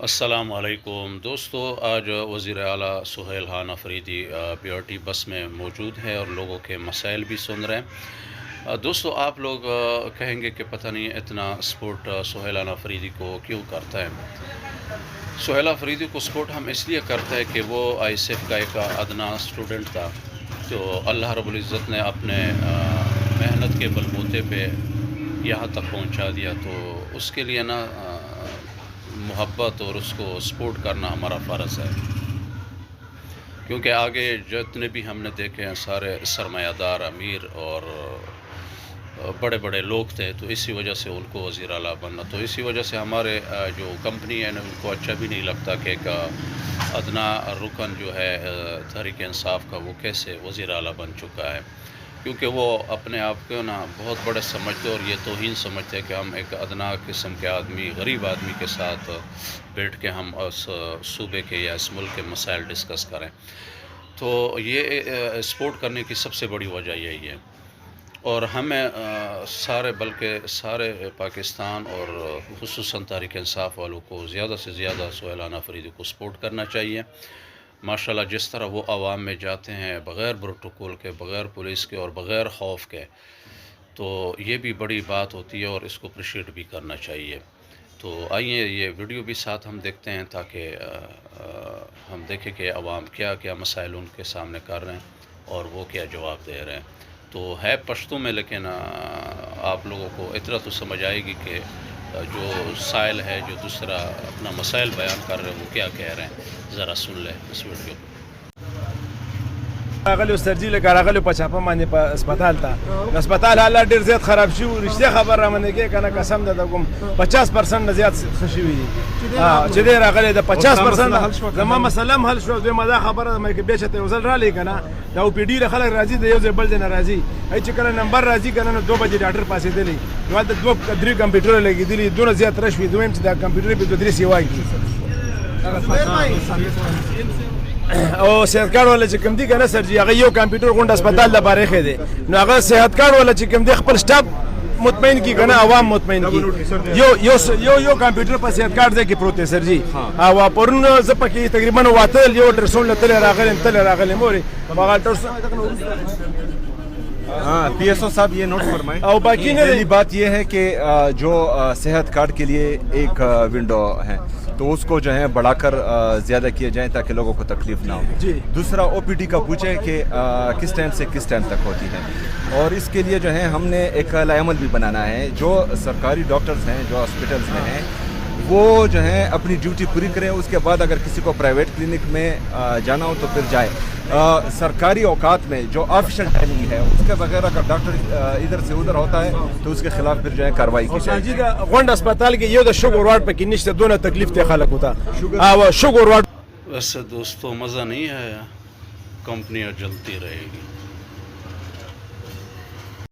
السلام علیکم دوستو، آج وزیر اعلیٰ سہیل خان افریدی PRT بس میں موجود ہے اور لوگوں کے مسائل بھی سن رہے ہیں۔ دوستو، آپ لوگ کہیں گے کہ پتہ نہیں اتنا سپورٹ سہیل خان افریدی کو کیوں کرتا ہے۔ سہیل افریدی کو سپورٹ ہم اس لیے کرتے ہیں کہ وہ ISF کا ایک ادنا اسٹوڈنٹ تھا جو اللہ رب العزت نے اپنے محنت کے بلبوتے پہ یہاں تک پہنچا دیا، تو اس کے لیے نا محبت اور اس کو سپورٹ کرنا ہمارا فرض ہے، کیونکہ آگے جتنے بھی ہم نے دیکھے ہیں سارے سرمایہ دار، امیر اور بڑے بڑے لوگ تھے، تو اسی وجہ سے ان کو وزیر اعلیٰ بننا، تو اسی وجہ سے ہمارے جو کمپنی ہے ان کو اچھا بھی نہیں لگتا کہ ایک ادنا رکن جو ہے تحریک انصاف کا وہ کیسے وزیر اعلیٰ بن چکا ہے، کیونکہ وہ اپنے آپ کو نا بہت بڑے سمجھتے اور یہ توہین سمجھتے کہ ہم ایک ادنا قسم کے آدمی، غریب آدمی کے ساتھ بیٹھ کے ہم اس صوبے کے یا اس ملک کے مسائل ڈسکس کریں۔ تو یہ سپورٹ کرنے کی سب سے بڑی وجہ یہی ہے، اور ہمیں بلکہ سارے پاکستان اور خصوصاً تحریک انصاف والوں کو زیادہ سے زیادہ سہیل خان افریدی کو سپورٹ کرنا چاہیے۔ ماشاءاللہ جس طرح وہ عوام میں جاتے ہیں بغیر پروٹوکول کے، بغیر پولیس کے اور بغیر خوف کے، تو یہ بھی بڑی بات ہوتی ہے اور اس کو اپریشیٹ بھی کرنا چاہیے۔ تو آئیے یہ ویڈیو بھی ساتھ ہم دیکھتے ہیں تاکہ ہم دیکھیں کہ عوام کیا کیا مسائل ان کے سامنے کر رہے ہیں اور وہ کیا جواب دے رہے ہیں۔ تو ہے پشتو میں، لیکن آپ لوگوں کو اتنا تو سمجھ آئے گی کہ جو سائل ہے، جو دوسرا اپنا مسائل بیان کر رہے ہیں وہ کیا کہہ رہے ہیں، ذرا سن لیں اس ویڈیو کو۔ راغلی سرجی لکه راغلی په چاپه باندې په هسپتال ته هسپتال حالات ډېر زیات خراب شي. رښتیا خبر را باندې کې کنه قسم ده کوم 50% زیات ښه شوي دي چې دې راغلی د 50% زما مسله هم حل شو. دویمه دا خبره ده چې بیا چې ته یو ځل رالی که نه دا OPD له خلک راځي، د یو ځای بل ځای نه راځي. چې کله نمبر راځي که نه نو 2 بجې ډاکټر پاسېدلی، نو هلته 2-3 کمپیوټره لګېدلي، دونه زیات رش وي. دویم چې دا کمپیوټر پې 2-3 سیوا کړي او صحت کارت والا چې کوم دي که نه سر جي، هغه یو کمپیوټر غونډ هسپتال لپاره ایښی دی، نو هغه صحت کارت والا چې کوم دی خپل سټاف مطمئن کی که نه عوام مطمئن کی. یو کمپیوټر په صحت کارت ځای کې پروت دی سر جي. او پرون زه پکې تقریبا واته یو الټراساؤنډ له تللی راغلم مورې هغه PSO صاحب یہ نوٹ فرمائیں. او باقی پہلی بات یہ ہے کہ جو صحت کارڈ کے لیے ایک ونڈو ہے تو اس کو جو ہے بڑھا کر زیادہ کیے جائیں تاکہ لوگوں کو تکلیف نہ ہو. دوسرا OPD کا پوچھیں کہ کس ٹائم سے کس ٹائم تک ہوتی ہے، اور اس کے لیے جو ہے ہم نے ایک لائحہ عمل بھی بنانا ہے. جو سرکاری ڈاکٹرز ہیں جو ہاسپٹلس میں ہیں وہ جو ہے اپنی ڈیوٹی پوری کریں، اس کے بعد اگر کسی کو پرائیویٹ کلینک میں جانا ہو تو پھر جائے. سرکاری اوقات میں جو آفیشل ٹائمنگ ہے اس کے بغیر اگر ڈاکٹر ادھر سے ادھر ہوتا ہے تو اس کے خلاف پھر جو ہے کارروائی کی جائے. غونډ هسپتال کې یو د شوګر وارډ پکې نشته، دونه تکلیف ته خلک ہوتا. او شوګر وارډ ویسے دوستو مزہ نہیں آیا، کمپنیاں جلتی رہے گی.